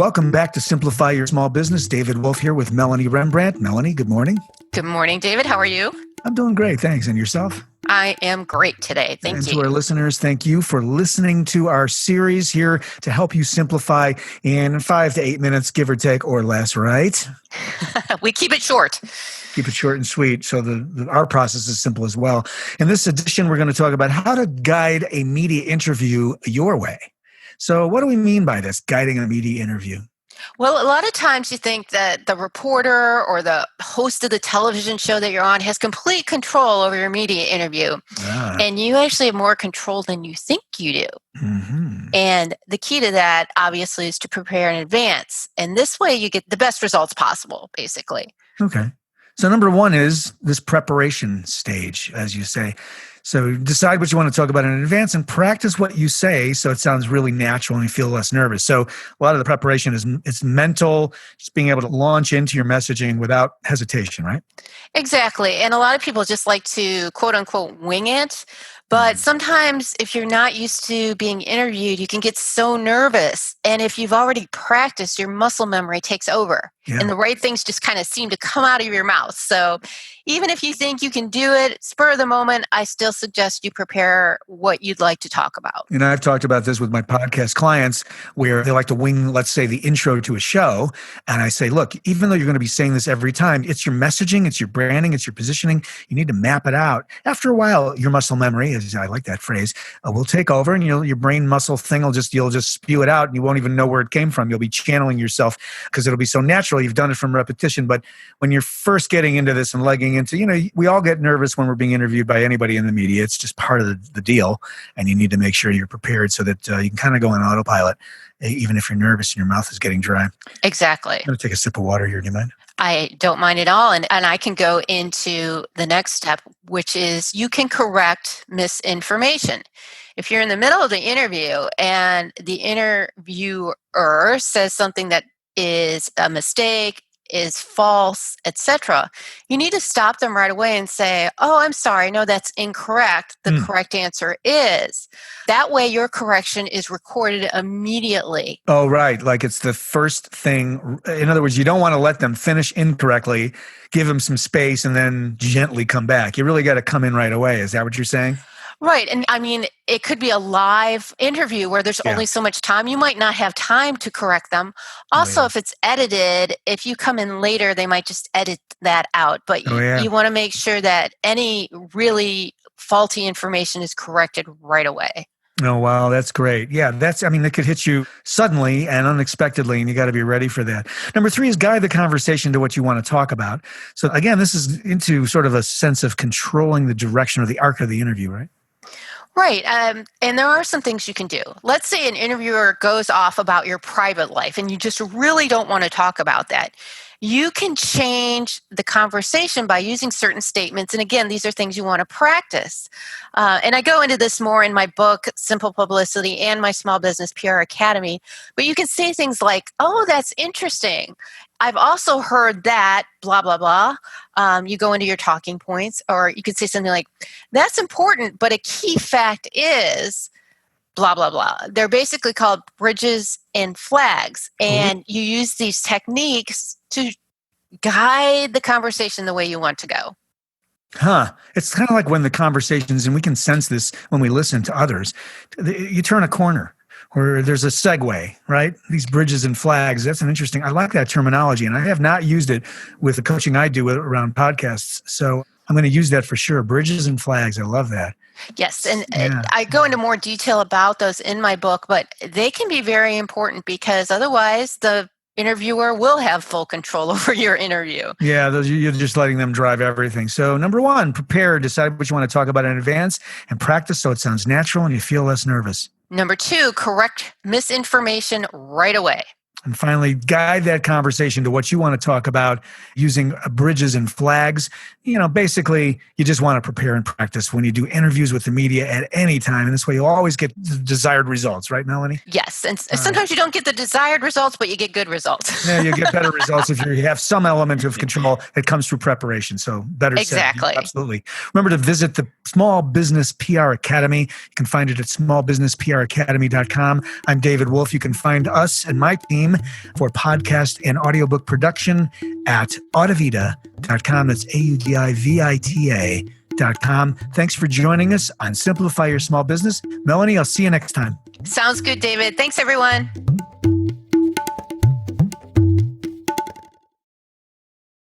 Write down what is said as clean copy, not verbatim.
Welcome back to Simplify Your Small Business. David Wolf here with Melanie Rembrandt. Melanie, good morning. Good morning, David. How are you? I'm doing great, thanks. And yourself? I am great today. Thank and you. To our listeners, thank you for listening to our series here to help you simplify in 5 to 8 minutes, give or take, or less, right? We keep it short. Keep it short and sweet, so our process is simple as well. In this edition, we're going to talk about how to guide a media interview your way. So what do we mean by this, guiding a media interview? Well, a lot of times you think that the reporter or the host of the television show that you're on has complete control over your media interview. And you actually have more control than you think you do. Mm-hmm. And the key to that, obviously, is to prepare in advance. And this way you get the best results possible, basically. Okay. So number one is this preparation stage, as you say. So decide what you want to talk about in advance and practice what you say so it sounds really natural and you feel less nervous. So a lot of the preparation it's mental, just being able to launch into your messaging without hesitation, right? Exactly. And a lot of people just like to, quote unquote, wing it. But sometimes if you're not used to being interviewed, you can get so nervous. And if you've already practiced, your muscle memory takes over. Yeah. And the right things just kind of seem to come out of your mouth. So even if you think you can do it, spur of the moment, I still suggest you prepare what you'd like to talk about. You know, I've talked about this with my podcast clients where they like to wing, let's say, the intro to a show. And I say, look, even though you're going to be saying this every time, it's your messaging, it's your branding, it's your positioning. You need to map it out. After a while, your muscle memory, as I like that phrase, will take over, and your brain muscle thing you'll just spew it out, and you won't even know where it came from. You'll be channeling yourself because it'll be so natural. You've done it from repetition. But when you're first getting into this and legging into, we all get nervous when we're being interviewed by anybody in the media. It's just part of the deal, and you need to make sure you're prepared so that you can kind of go on autopilot, even if you're nervous and your mouth is getting dry. Exactly. I'm going to take a sip of water here. Do you mind? I don't mind at all. And I can go into the next step, which is you can correct misinformation. If you're in the middle of the interview and the interviewer says something that is a mistake, is false, etc., you need to stop them right away and say, oh, I'm sorry, no, that's incorrect. The correct answer is. That way your correction is recorded immediately. Oh, right. Like it's the first thing. In other words, you don't want to let them finish incorrectly, give them some space, and then gently come back. You really got to come in right away. Is that what you're saying? Right. And I mean, it could be a live interview where there's only so much time. You might not have time to correct them. Also, if it's edited, if you come in later, they might just edit that out. But you want to make sure that any really faulty information is corrected right away. Oh, wow. That's great. Yeah, that could hit you suddenly and unexpectedly, and you got to be ready for that. Number 3 is guide the conversation to what you want to talk about. So again, this is into sort of a sense of controlling the direction or the arc of the interview, right? Right. And there are some things you can do. Let's say an interviewer goes off about your private life and you just really don't want to talk about that. You can change the conversation by using certain statements. And again, these are things you want to practice. And I go into this more in my book, Simple Publicity, and my Small Business PR Academy. But you can say things like, oh, that's interesting. I've also heard that, blah, blah, blah. You go into your talking points, or you could say something like, that's important, but a key fact is, blah, blah, blah. They're basically called bridges and flags. And you use these techniques to guide the conversation the way you want to go. It's kind of like when the conversations, and we can sense this when we listen to others, you turn a corner. Or there's a segue, right? These bridges and flags. That's an interesting, I like that terminology. And I have not used it with the coaching I do around podcasts. So I'm going to use that for sure. Bridges and flags. I love that. Yes. And I go into more detail about those in my book, but they can be very important because otherwise the interviewer will have full control over your interview. Yeah, you're just letting them drive everything. So number 1, prepare, decide what you want to talk about in advance, and practice so it sounds natural and you feel less nervous. Number 2, correct misinformation right away. And finally, guide that conversation to what you want to talk about using bridges and flags. Basically, you just want to prepare and practice when you do interviews with the media at any time. And this way, you'll always get the desired results, right, Melanie? Yes. And sometimes you don't get the desired results, but you get good results. Yeah, you get better results if you have some element of control that comes through preparation. So better said. Exactly. Absolutely. Remember to visit the Small Business PR Academy. You can find it at smallbusinesspracademy.com. I'm David Wolf. You can find us and my team team for podcast and audiobook production at audivita.com. That's AUDIVITA.com. Thanks for joining us on Simplify Your Small Business. Melanie, I'll see you next time. Sounds good, David. Thanks, everyone.